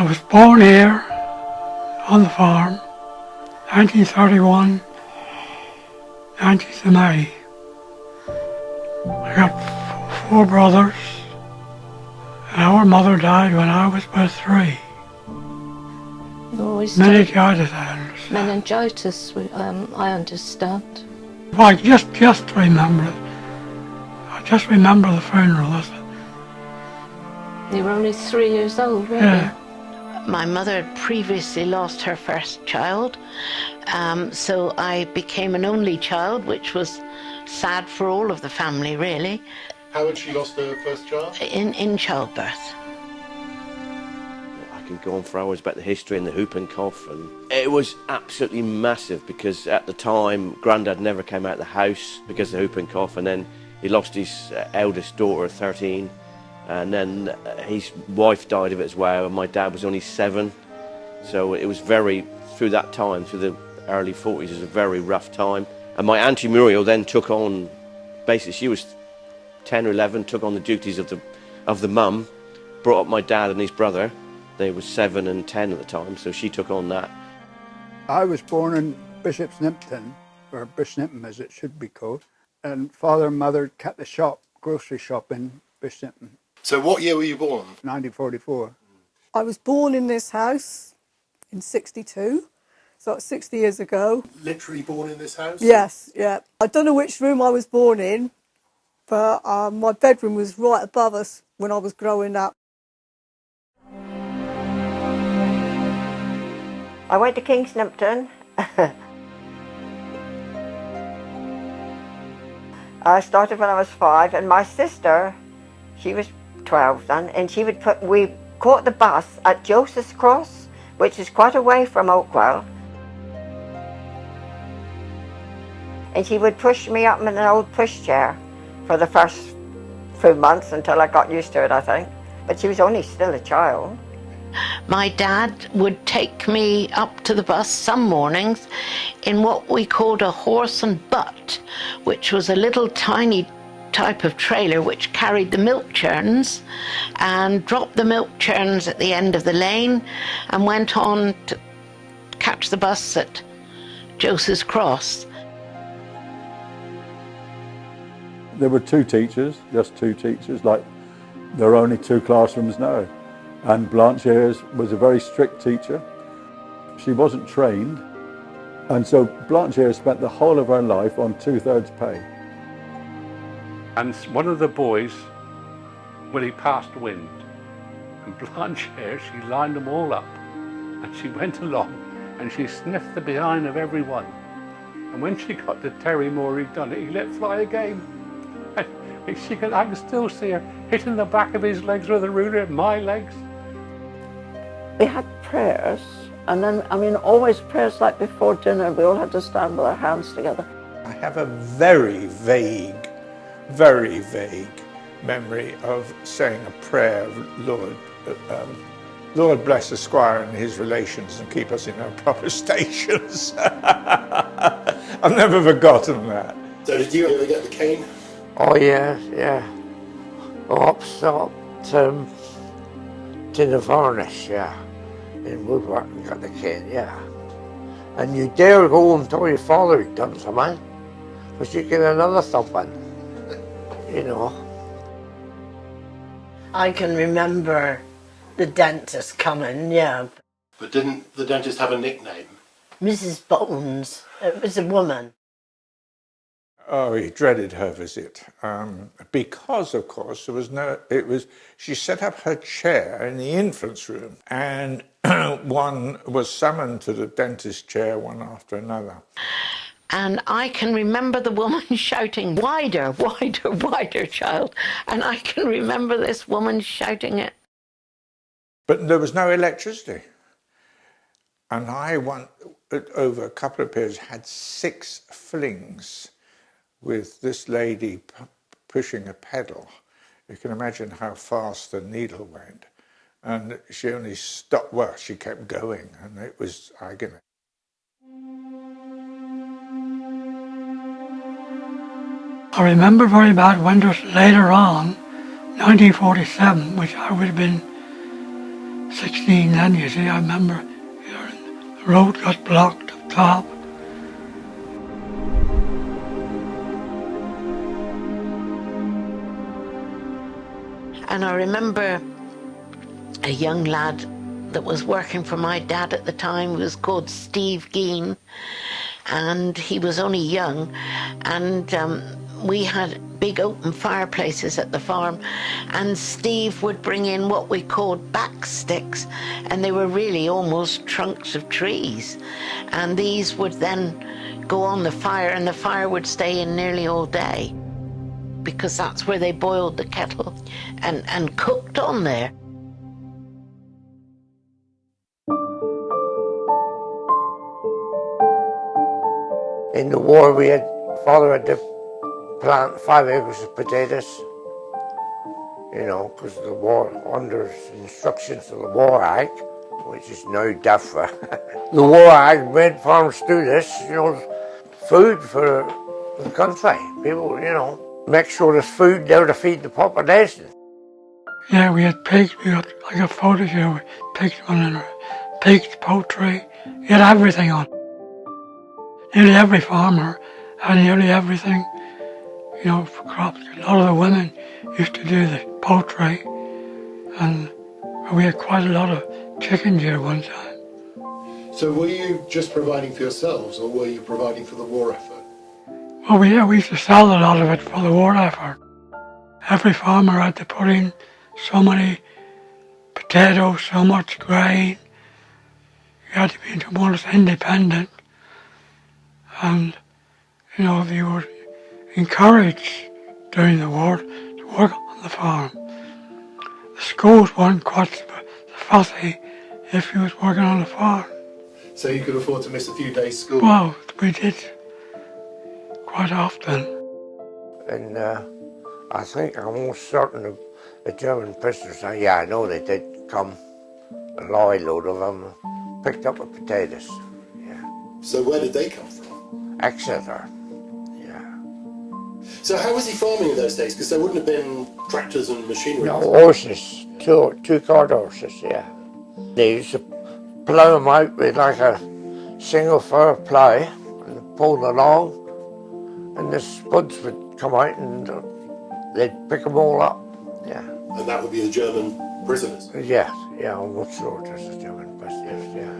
was born here on the farm, 1931, 19th of May. I got four brothers, and our mother died when I was but 3. Meningitis, I understand. Meningitis, I understand. Well, I just remember it. I just remember the funeral, that's it. You were only 3 years old, weren't Yeah. you? My mother had previously lost her first child, so I became an only child, which was sad for all of the family, really. How had she lost her first child? In childbirth. I can go on for hours about the history and the whooping cough, and it was absolutely massive because at the time Grandad never came out of the house because of the whooping cough, and then he lost his eldest daughter at 13, and then his wife died of it as well, and my dad was only 7, so it was through that time, through the early 40s, it was a very rough time. And my Auntie Muriel then took on, basically she was 10 or 11, took on the duties of the mum, brought up my dad and his brother. They were 7 and 10 at the time, so she took on that. I was born in Bishopsnimpton, or Bishopsnimpton as it should be called, and father and mother kept the shop, grocery shop in Bishopsnimpton. So what year were you born? 1944. I was born in this house in 62, so that's 60 years ago. Literally born in this house? Yes, yeah. I don't know which room I was born in, but my bedroom was right above us when I was growing up. I went to Kingsnimpton. I started when I was 5, and my sister, she was 12 then, and we caught the bus at Joseph's Cross, which is quite away from Oakwell. And she would push me up in an old pushchair for the first few months until I got used to it, I think. But she was only still a child. My dad would take me up to the bus some mornings in what we called a horse and butt, which was a little tiny type of trailer which carried the milk churns, and dropped the milk churns at the end of the lane and went on to catch the bus at Joseph's Cross. There were 2 teachers, just 2 teachers, like there are only 2 classrooms now. And Blanche Ayres was a very strict teacher. She wasn't trained, and so Blanche Ayres spent the whole of her life on 2/3 pay. And one of the boys, well, he passed wind, and Blanche Ayres, she lined them all up, and she went along and she sniffed the behind of everyone. And when she got to Terry Moore, he'd done it, he let fly again. And I can still see her hitting the back of his legs with a ruler at my legs. We had prayers, and then, always prayers like before dinner. We all had to stand with our hands together. I have a very vague memory of saying a prayer of Lord bless the squire and his relations and keep us in our proper stations. I've never forgotten that. So did you ever get the cane? Oh yeah. Up to the varnish, yeah. In Woodwork and got the cane, yeah. And you dare go and tell your father he'd done something, because you get another thumping, you know. I can remember the dentist coming, yeah. But didn't the dentist have a nickname? Mrs. Bones. It was a woman. Oh, he dreaded her visit because, of course, she set up her chair in the infant's room, and one was summoned to the dentist's chair one after another. And I can remember the woman shouting, "Wider, wider, wider, child." And I can remember this woman shouting it. But there was no electricity. And I, over a couple of periods, had 6 flings with this lady pushing a pedal. You can imagine how fast the needle went. And she only stopped, well, she kept going, and it was agony. I remember very bad winters later on, 1947, which I would have been 16 then, you see. I remember the road got blocked up top. And I remember a young lad that was working for my dad at the time. He was called Steve Geen, and he was only young, and we had big open fireplaces at the farm, and Steve would bring in what we called back sticks, and they were really almost trunks of trees, and these would then go on the fire, and the fire would stay in nearly all day, because that's where they boiled the kettle and cooked on there. In the war, father had to plant 5 acres of potatoes, you know, because the war, under instructions of the War Act, which is now DEFRA. The War Act made farmers do this, you know, food for the country. People, you know, make sure there's food there to feed the population. Yeah, we had pigs. We got like a photo here with pigs running, pigs, poultry. You had everything on. Nearly every farmer had nearly everything, you know, for crops. A lot of the women used to do the poultry, and we had quite a lot of chickens here one time. So were you just providing for yourselves, or were you providing for the war effort? Well, we used to sell a lot of it for the war effort. Every farmer had to put in so many potatoes, so much grain. You had to be more or less independent. And, you know, you were encouraged during the war to work on the farm. The schools weren't quite fussy if you was working on the farm. So you could afford to miss a few days school? Well, we did quite often. And I think I'm almost certain the German prisoners, yeah, I know they did come, a lorry load of them, picked up the potatoes. Yeah. So where did they come from? Exeter. Yeah. So how was he farming in those days? Because there wouldn't have been tractors and machinery. No, horses, two-cart horses, yeah. They used to plough them out with like a single furrow plough and pull along, and the spuds would come out and they'd pick them all up, yeah. And that would be the German prisoners? Yeah, almost sure it was the German prisoners, yeah.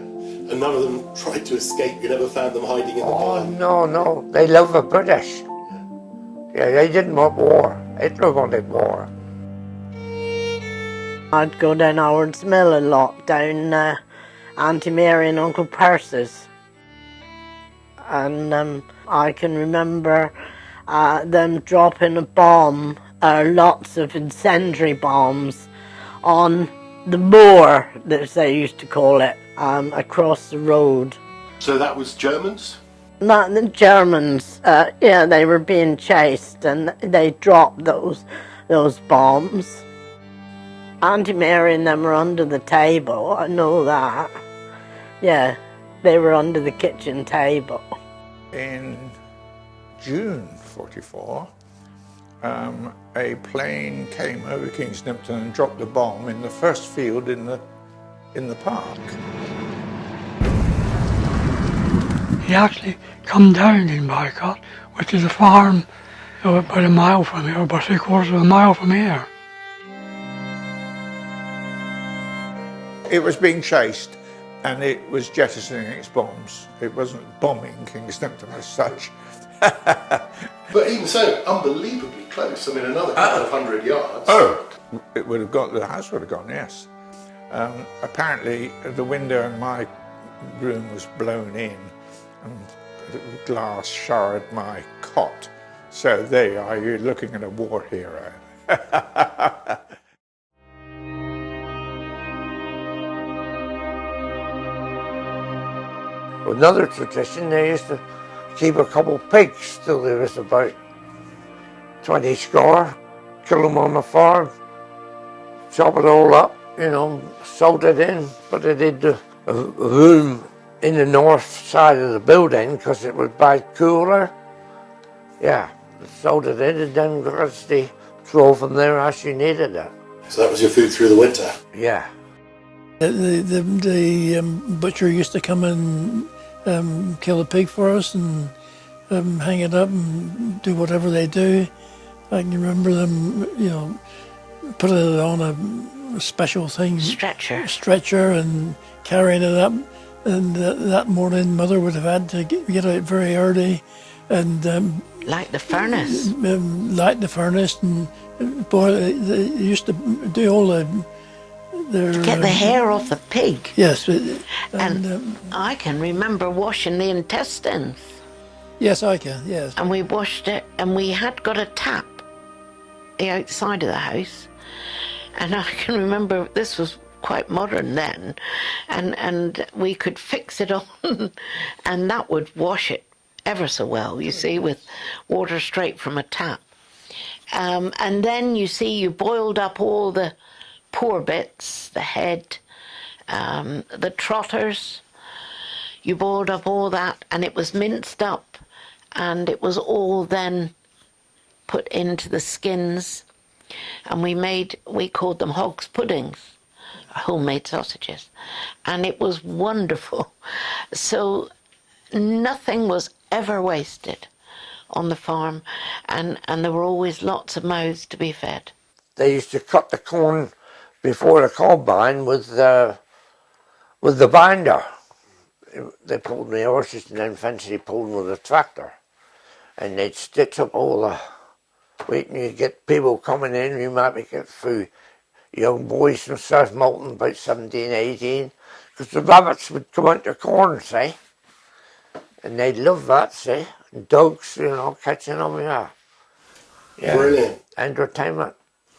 And none of them tried to escape? You never found them hiding in the barn? No, they love the British. Yeah, they didn't want war. Hitler wanted war. I'd go down Howard's Mill a lot, down Auntie Mary and Uncle Percy's. And I can remember them dropping a bomb, lots of incendiary bombs, on the moor, as they used to call it, across the road. So that was Germans? Not the Germans, yeah, they were being chased and they dropped those bombs. Auntie Mary and them were under the table, I know that. Yeah, they were under the kitchen table. In June '44, a plane came over King's Nimpton and dropped a bomb in the first field in the park. He actually come down in Boycott, which is a farm about a mile from here, about 3/4 of a mile from here. It was being chased and it was jettisoning its bombs. It wasn't bombing King's Nimpton as such. But even so, unbelievably close. I mean, another couple of 100 yards. Oh, it would have gone, the house would have gone, yes. Apparently, the window in my room was blown in and the glass showered my cot. So there you are, you're looking at a war hero. Another tradition, they used to keep a couple of pigs till there was about 20 score, kill them on the farm, chop it all up, you know, salt it in, but they did the room in the north side of the building because it was by cooler. Yeah, salt it in and then they throw from there as you needed it. So that was your food through the winter? Yeah. The butcher used to come and kill a pig for us and hang it up and do whatever they do. I can remember them, put it on a special thing, stretcher, and carrying it up. And that morning, Mother would have had to get out very early and light the furnace. Light the furnace and boil. They used to do all the. To get the hair off the pig. Yes. And I can remember washing the intestines. Yes, I can, yes. And we washed it, and we had got a tap the outside of the house. And I can remember this was quite modern then, and we could fix it on, and that would wash it ever so well, you see, with water straight from a tap. And then, you see, you boiled up all the poor bits, the head, the trotters. You boiled up all that, and it was minced up, and it was all then put into the skins, and we called them hog's puddings, homemade sausages, and it was wonderful. So nothing was ever wasted on the farm, and there were always lots of mouths to be fed. They used to cut the corn before the combine with the binder. They pulled the horses and then eventually pulled with a tractor. And they'd stitch up all the waiting you get people coming in, you might be get through young boys from South Moulton about 17, 18, because the rabbits would come out the corn, say, and they'd love that, say, and dogs, catching them, yeah. Brilliant. Entertainment.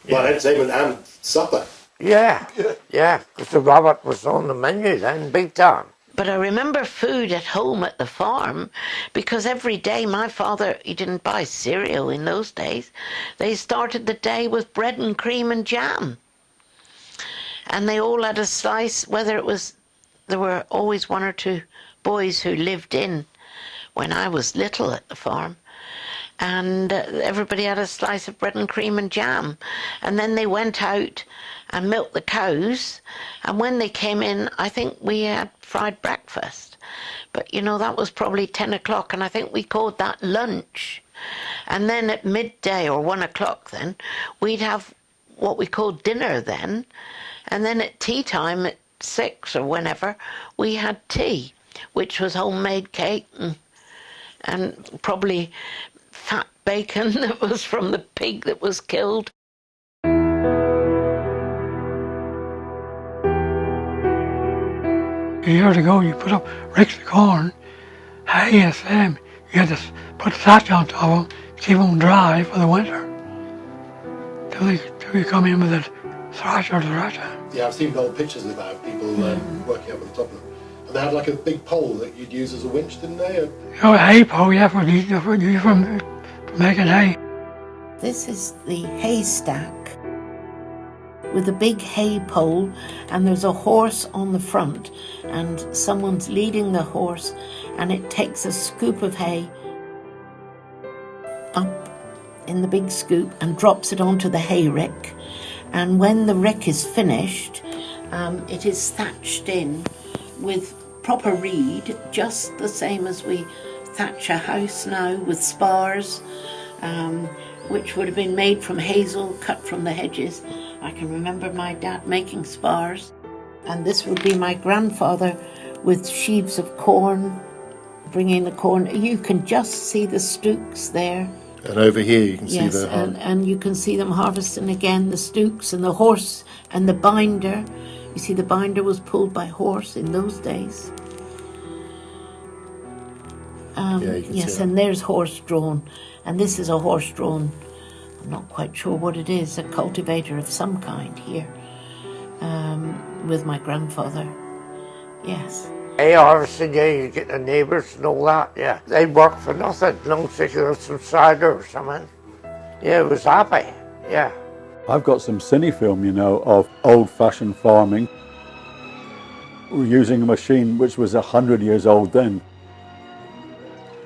Well, entertainment and supper. Yeah, because the rabbit was on the menu then, big time. But I remember food at home at the farm, because every day my father, he didn't buy cereal in those days. They started the day with bread and cream and jam. And they all had a slice, there were always one or two boys who lived in when I was little at the farm. And everybody had a slice of bread and cream and jam. And then they went out and milked the cows. And when they came in, I think we had fried breakfast. But, that was probably 10 o'clock, and I think we called that lunch. And then at midday or 1 o'clock then, we'd have what we called dinner then. And then at tea time at 6 or whenever, we had tea, which was homemade cake and probably fat bacon that was from the pig that was killed. Years ago, you put up ricks of corn, hay and same. You had to put thatch on top of them, keep them dry for the winter, till you come in with it thrasher. Yeah, I've seen old pictures of that, people working up on the top of them. And they had like a big pole that you'd use as a winch, didn't they? A hay pole, yeah, for making hay. This is the haystack with a big hay pole, and there's a horse on the front, and someone's leading the horse, and it takes a scoop of hay up in the big scoop and drops it onto the hay rick. And when the rick is finished, it is thatched in with proper reed, just the same as we thatch a house now with spars, which would have been made from hazel cut from the hedges. I can remember my dad making spars. And this would be my grandfather with sheaves of corn, bringing the corn. You can just see the stooks there. And over here you can see yes, the and you can see them harvesting again, the stooks and the horse and the binder. You see the binder was pulled by horse in those days. Yes, and there's horse drawn, and this is a horse drawn. I'm not quite sure what it is, a cultivator of some kind here, with my grandfather. Yes. Hey, harvesting, yeah, you get the neighbours and all that, yeah. They'd work for nothing, long as they could have some cider or something. Yeah, it was happy, yeah. I've got some cine film, of old-fashioned farming. We were using a machine which was 100 years old then.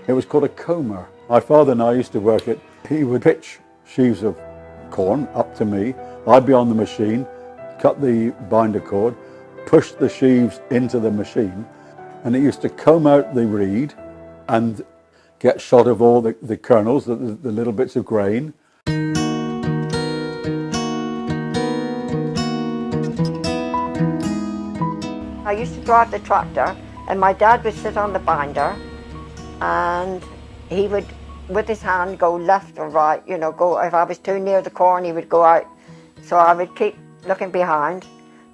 It was called a comer. My father and I used to work it. He would pitch sheaves of corn up to me. I'd be on the machine, cut the binder cord, push the sheaves into the machine, and it used to comb out the reed and get shot of all the kernels, the little bits of grain. I used to drive the tractor, and my dad would sit on the binder, and he would, with his hand, go left or right, you know, go, if I was too near the corn, he would go out. So I would keep looking behind,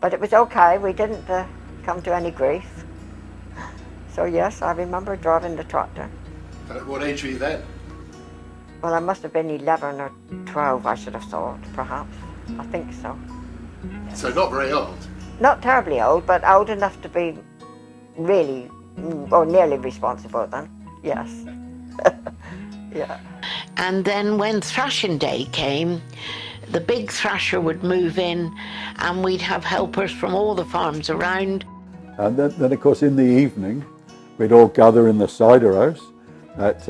but it was okay, we didn't come to any grief. So yes, I remember driving the tractor. And at what age were you then? Well, I must have been 11 or 12, I should have thought, perhaps. I think so. So not very old. Not terribly old, but old enough to be really, or nearly responsible then, yes. Yeah. And then when thrashing day came, the big thrasher would move in and we'd have helpers from all the farms around. And then of course in the evening, we'd all gather in the cider house at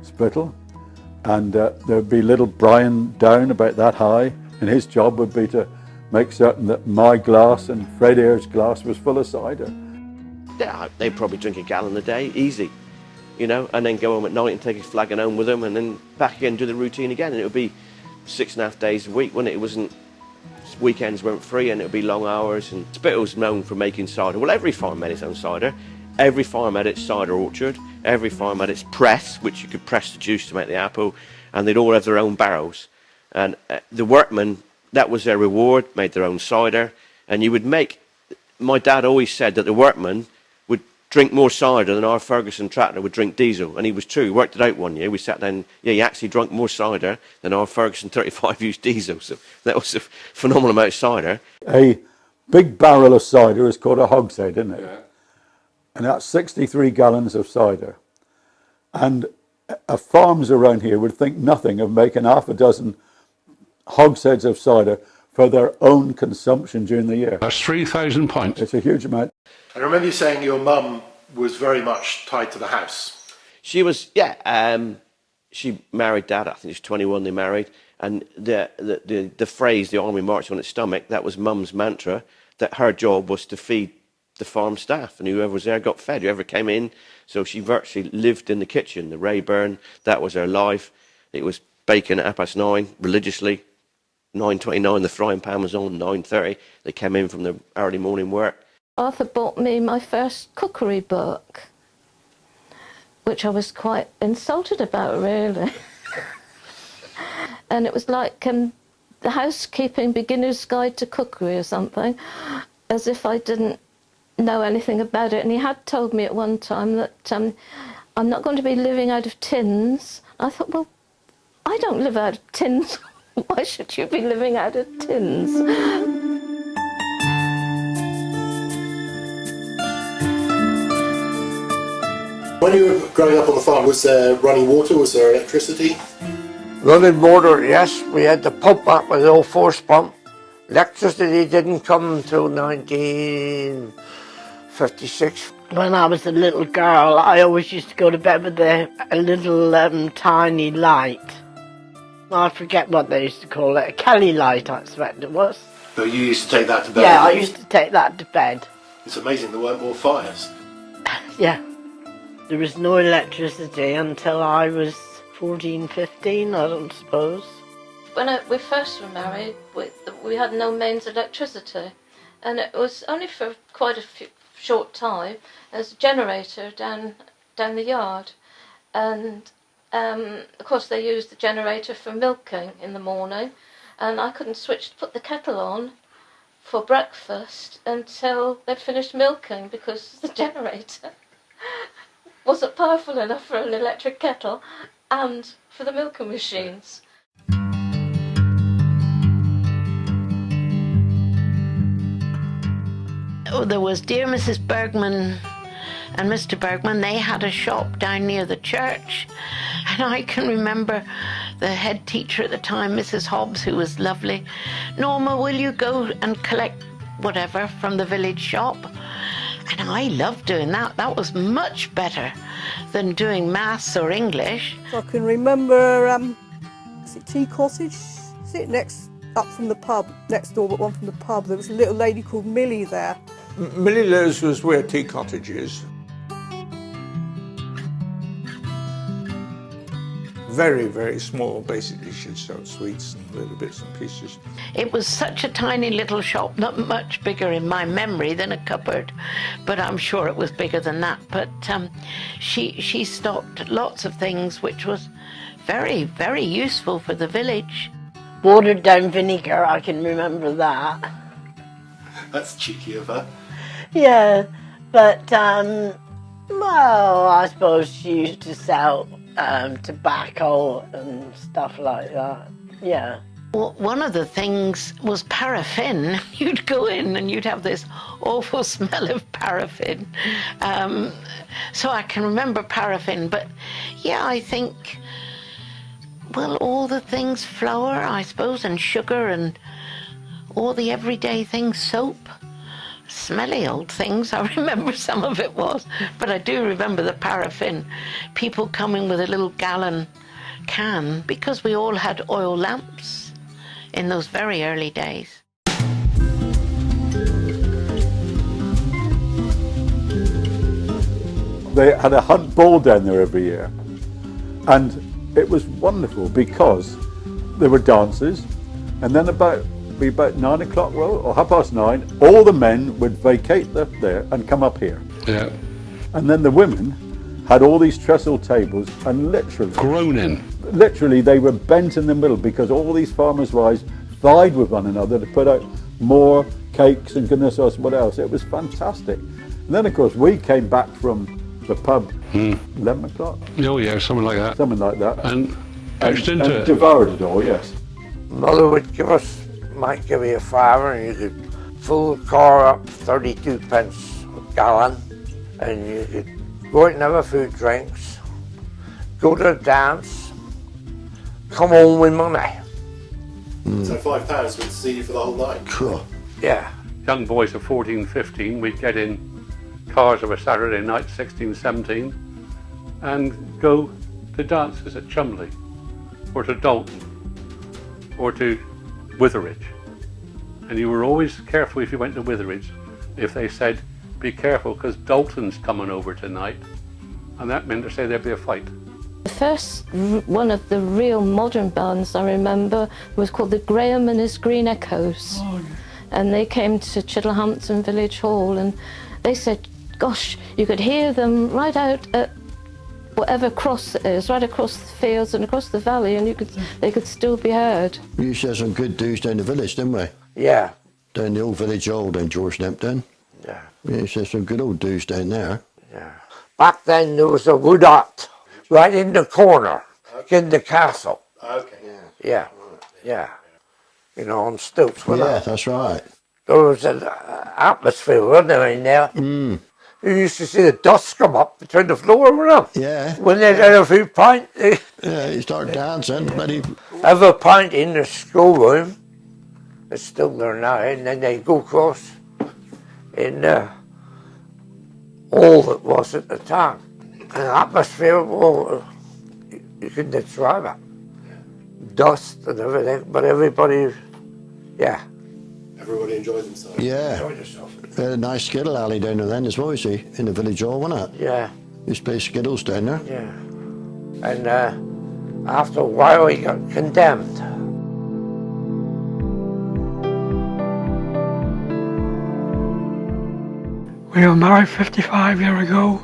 Spittal, and there'd be little Brian down about that high, and his job would be to make certain that my glass and Fred Ayre's glass was full of cider. Yeah, they'd probably drink a gallon a day, easy, you know, and then go home at night and take his flagon home with them, and then back again, do the routine again, and it would be 6.5 days a week, when it wasn't, weekends weren't free, and it would be long hours. And Spittal's known for making cider. Well, every farm made its own cider. Every farm had its cider orchard. Every farm had its press, which you could press the juice to make the apple, and they'd all have their own barrels. And the workmen, that was their reward, made their own cider. And you would make, my dad always said that the workmen would drink more cider than our Ferguson tractor would drink diesel. And he was true, he worked it out one year. We sat down, yeah, he actually drank more cider than our Ferguson 35 used diesel. So that was a phenomenal amount of cider. A big barrel of cider is called a hogshead, isn't it? Yeah. And that's 63 gallons of cider. And farms around here would think nothing of making half a dozen hogsheads of cider for their own consumption during the year. That's 3,000 pints. It's a huge amount. I remember you saying your mum was very much tied to the house. She was, yeah. She married Dad. I think she was 21. They married, and the phrase "the army marched on its stomach" that was Mum's mantra. That her job was to feed the farm staff, and whoever was there got fed. Whoever came in, so she virtually lived in the kitchen. The Rayburn, that was her life. It was bacon at 9:30 religiously. 9:29, the frying pan was on. 9:30, they came in from the early morning work. Arthur bought me my first cookery book, which I was quite insulted about, really. And it was like the Housekeeping Beginner's Guide to Cookery or something, as if I didn't know anything about it. And he had told me at one time that I'm not going to be living out of tins. I thought, well, I don't live out of tins. Why should you be living out of tins? When you were growing up on the farm, was there running water? Was there electricity? Running water, yes. We had the pump up with the old force pump. Electricity didn't come until 1956. When I was a little girl, I always used to go to bed with a little tiny light. I forget what they used to call it, a Kelly light, I expect it was. So you used to take that to bed? Yeah, I used to take that to bed. It's amazing there weren't more fires. Yeah. There was no electricity until I was 14, 15, I don't suppose. When we first were married, we had no mains electricity, and it was only for quite a short time. There's a generator down the yard, and of course they used the generator for milking in the morning, and I couldn't put the kettle on for breakfast until they'd finished milking because the generator wasn't powerful enough for an electric kettle and for the milking machines. Oh, there was dear Mrs. Bergman and Mr. Bergman. They had a shop down near the church, and I can remember the head teacher at the time, Mrs. Hobbs, who was lovely. Norma, will you go and collect whatever from the village shop? And I loved doing that. That was much better than doing maths or English. So I can remember, is it Tea Cottage? Is it up from the pub, next door but one from the pub? There was a little lady called Millie there. Millie Lowe's was where Tea Cottage is. Very, very small. Basically, she'd sell sweets and little bits and pieces. It was such a tiny little shop, not much bigger in my memory than a cupboard, but I'm sure it was bigger than that. But she stocked lots of things which was very, very useful for the village. Watered down vinegar, I can remember that. That's cheeky of her. Yeah, but, well, I suppose she used to sell tobacco and stuff like that, yeah. Well, one of the things was paraffin. You'd go in and you'd have this awful smell of paraffin. So I can remember paraffin, but yeah, I think, well, all the things, flour, I suppose, and sugar and all the everyday things, soap. Smelly old things, I remember some of it was, but I do remember the paraffin. People coming with a little gallon can, because we all had oil lamps in those very early days. They had a hunt ball down there every year, and it was wonderful because there were dances, and then about 9 o'clock, or 9:30, all the men would vacate there and come up here. Yeah. And then the women had all these trestle tables, and literally Groaning. Literally, they were bent in the middle because all these farmers' wives vied with one another to put out more cakes and goodness knows what else. It was fantastic. And then, of course, we came back from the pub 11 o'clock. Oh yeah, something like that. Something like that. And etched into it. Devoured it all, yes. Mother would might give you a fiver and you could fill the car up 32 pence a gallon, and you could go out and have a few drinks, go to a dance, come home with money. So £5 would see you for the whole night? Cool. Yeah. Young boys of 14, 15, we'd get in cars of a Saturday night, 16, 17, and go to dances at Chumley, or to Dalton, or to Witheridge. And you were always careful if you went to Witheridge, if they said, be careful because Dalton's coming over tonight, and that meant to say there'd be a fight. The first one of the real modern bands I remember was called the Graham and his Green Echoes. Oh, yeah. And they came to Chittlehampton Village Hall, and they said, gosh, you could hear them right out at whatever cross it is, right across the fields and across the valley, and they could still be heard. We used to have some good do's down the village, didn't we? Yeah. Down the old village hall down George Nempton. Yeah. We used to have some good old do's down there. Yeah. Back then there was a wood hut right in the corner, in the castle. Okay. Yeah. Yeah. You know, on stilts. Yeah, that's right. There was an atmosphere, wasn't there, in there? Mm. You used to see the dust come up between the floor and up. Yeah. When they'd had a few pints. Yeah, you start dancing, but have a pint in the schoolroom. It's still there now, and then they go across in all that was at the time. An atmosphere, well, you couldn't describe it. Dust and everything, but everybody, yeah. Everybody enjoyed themselves. yeah. Enjoyed yourself. We had a nice skittle alley down there then as well, you see, in the village hall, wasn't it? Yeah. Used to play skittles down there. Yeah. And after a while he got condemned. We were married 55 years ago.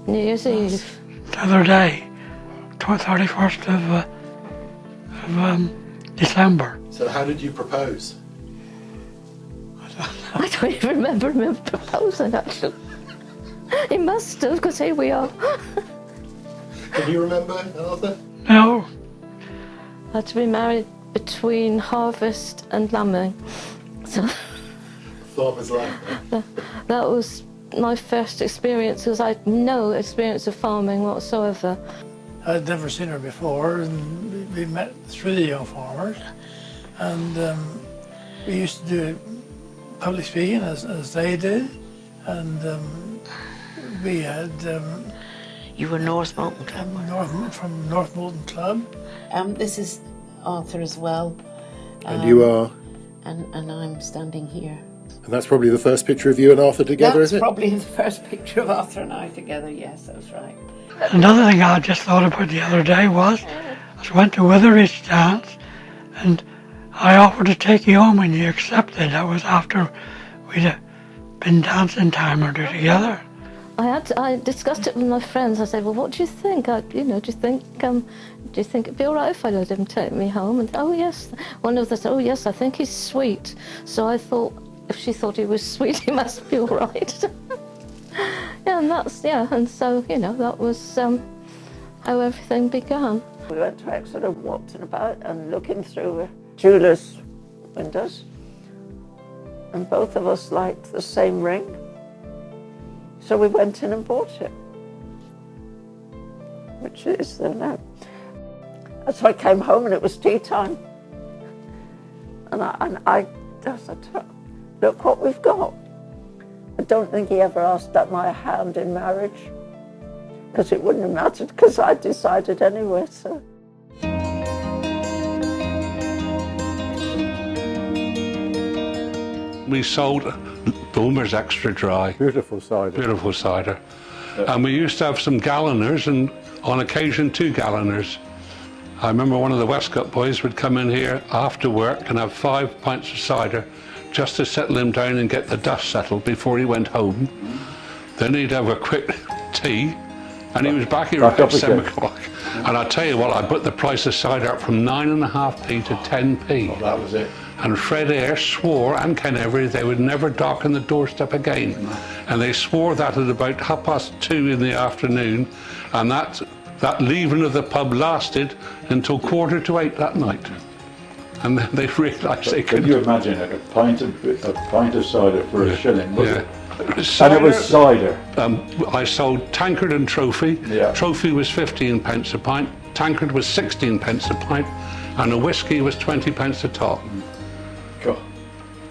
New Year's Eve. The other day, 31st of December. So how did you propose? I don't even remember him proposing, actually. He must have, because here we are. Can you remember, Arthur? No. I had to be married between harvest and lambing. So Farmer's life. that was my first experience, because I had no experience of farming whatsoever. I'd never seen her before, and we met through the young farmers, and we used to do public speaking as they did, and we had You were North Molton Club? From North Molton Club. This is Arthur as well. And you are? And I'm standing here. And that's probably the first picture of you and Arthur together, That's is it? probably the first picture of Arthur and I together, yes, that's right. Another thing I just thought about the other day was, I went to Witheridge dance, and I offered to take you home and you accepted. That was after we'd been dancing time or two together. I discussed it with my friends. I said, well, what do you think? Do you think it'd be all right if I let him take me home? And oh yes, one of them said, oh yes, I think he's sweet. So I thought, if she thought he was sweet, he must be all right. And so that was how everything began. We went to Exeter, walking about and looking through jewellers' windows, and both of us liked the same ring. So we went in and bought it, which it is there now. And so I came home and it was tea time. And I said, look what we've got. I don't think he ever asked at my hand in marriage, because it wouldn't have mattered, because I decided anyway, so. We sold Bulmer's Extra Dry. Beautiful cider. Beautiful cider. And we used to have some galloners, and on occasion 2 galloners. I remember one of the Westcott boys would come in here after work and have 5 pints of cider just to settle him down and get the dust settled before he went home. Then he'd have a quick tea, and he was back here at 7 o'clock. And I tell you what, I put the price of cider up from 9.5p to 10p. Oh, that was it. And Fred Eyre swore, and Ken Every, they would never darken the doorstep again. And they swore that at about 2:30 in the afternoon, and that leaving of the pub lasted until 7:45 that night. And then they realised they couldn't. Can you imagine a pint of cider for a shilling, was it? Cider, and it was cider. I sold Tankard and Trophy. Yeah. Trophy was 15 pence a pint, Tankard was 16 pence a pint, and a whiskey was 20 pence a top. Cool.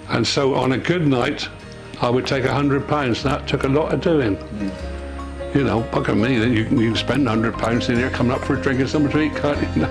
And so on a good night, I would take £100. That took a lot of doing. You know, bugger me, that you can spend £100 in here coming up for a drink and something to eat, can't you? No.